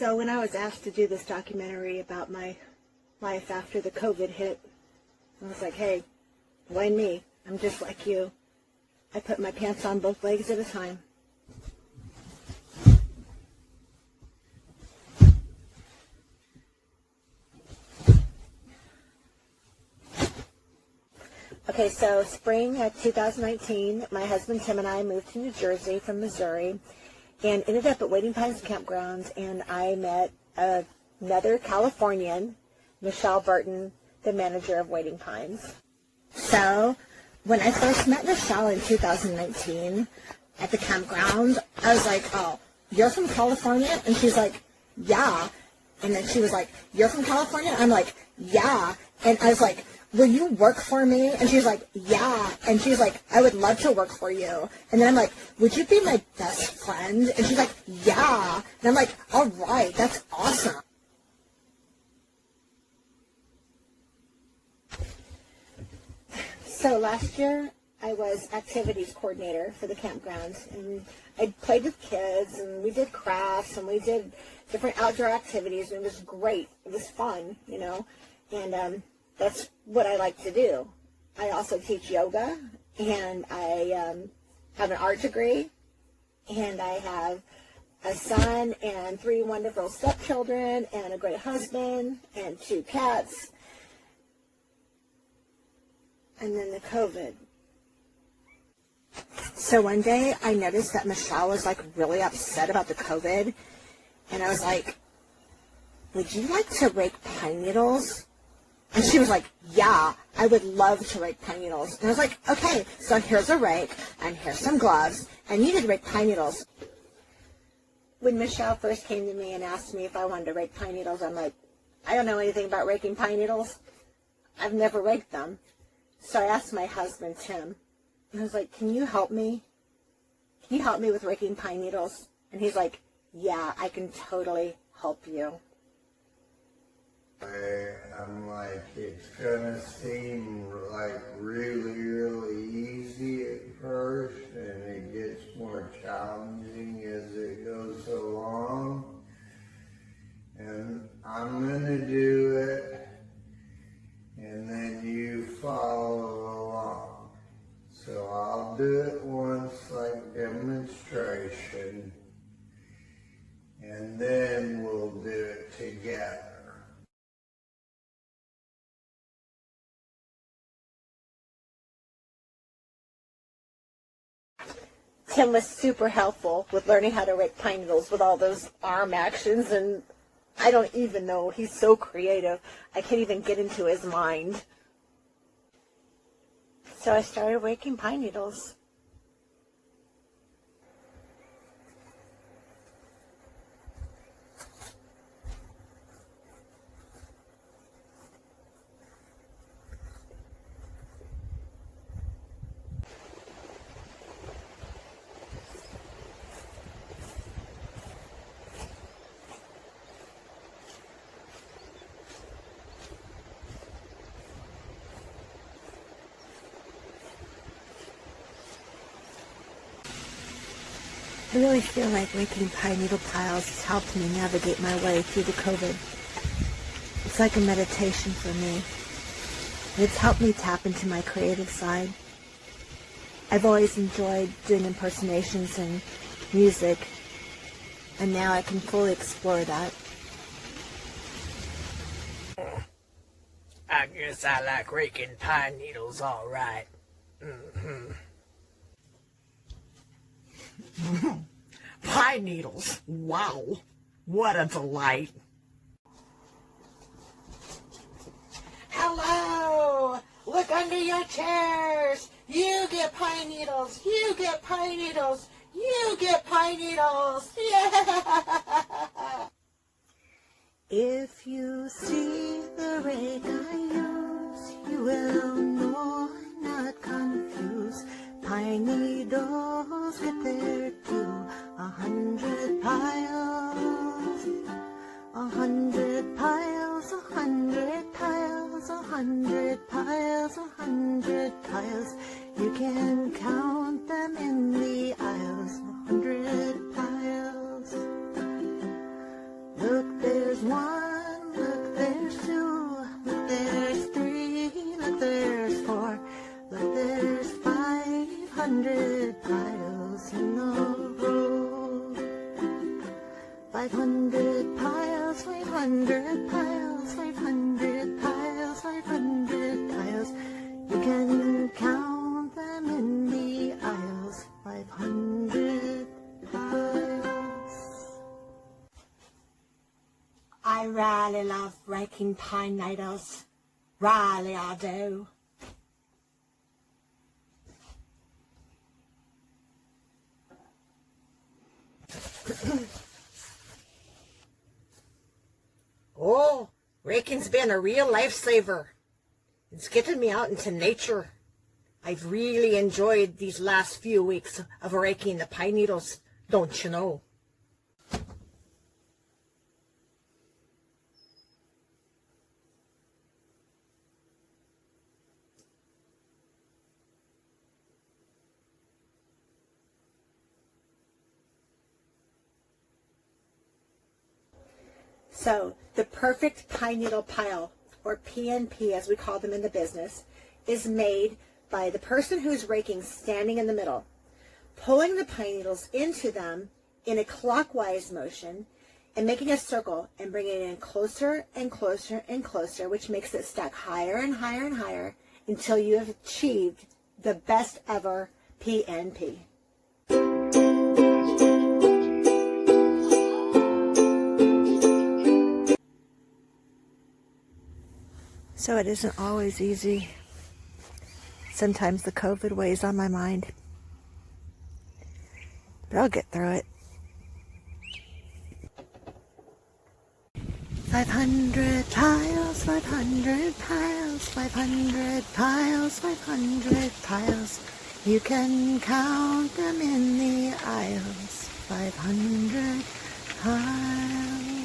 So when I was asked to do this documentary about my life after the COVID hit, I was like, hey, why me? I'm just like you. I put my pants on both legs at a time. Okay, so spring 2019, my husband Tim and I moved to New Jersey from Missouri and ended up at Waiting Pines Campgrounds, and I met another Californian, Michelle Burton, the manager of Waiting Pines. So when I first met Michelle in 2019 at the campground, I was like, oh, you're from California? And she's like, yeah. And then she was like, you're from California? I'm like, yeah. And I was like, will you work for me? And she's like, yeah. And she's like, I would love to work for you. And then I'm like, would you be my best friend? And she's like, yeah. And I'm like, all right, that's awesome. So last year, I was activities coordinator for the campgrounds, and I played with kids, and we did crafts, and we did different outdoor activities, and it was great. It was fun, you know, and that's what I like to do. I also teach yoga, and I have an art degree, and I have a son and 3 wonderful stepchildren and a great husband and 2 cats. And then the COVID. So one day I noticed that Michelle was like really upset about the COVID. And I was like, would you like to rake pine needles? And she was like, yeah, I would love to rake pine needles. And I was like, okay, so here's a rake and here's some gloves and you need to rake pine needles. When Michelle first came to me and asked me if I wanted to rake pine needles, I'm like, I don't know anything about raking pine needles. I've never raked them. So I asked my husband, Tim, and I was like, can you help me? Can you help me with raking pine needles? And he's like, yeah, I can totally help you. I'm like, it's gonna seem like really easy at first, and it gets more challenging as it goes along. And I'm gonna do it, and then you follow along. So I'll do it once, like demonstration, and then we'll do it together. Tim was super helpful with learning how to rake pine needles with all those arm actions, and I don't even know. He's so creative. I can't even get into his mind. So I started raking pine needles. I really feel like raking pine needle piles has helped me navigate my way through the COVID. It's like a meditation for me. And it's helped me tap into my creative side. I've always enjoyed doing impersonations and music, and now I can fully explore that. I guess I like raking pine needles all right. Pine needles. Wow. What a delight. Hello. Look under your chairs. You get pine needles. You get pine needles. You get pine needles. Yeah. If you see the rake I use, you will know I'm not confused. Pine needles get there too. 100 piles, 100 piles, 100 piles, 100 piles, 100 piles. You can count them in the aisles. 100 piles. The really love raking pine needles. Really, I do. Oh, raking's been a real lifesaver. It's getting me out into nature. I've really enjoyed these last few weeks of raking the pine needles, don't you know? So, the perfect pine needle pile, or PNP as we call them in the business, is made by the person who's raking standing in the middle, pulling the pine needles into them in a clockwise motion and making a circle and bringing it in closer and closer and closer, which makes it stack higher and higher and higher until you have achieved the best ever PNP. So it isn't always easy. Sometimes the COVID weighs on my mind. But I'll get through it. 500 piles, 500 piles, 500 piles, 500 piles. You can count them in the aisles. 500 piles.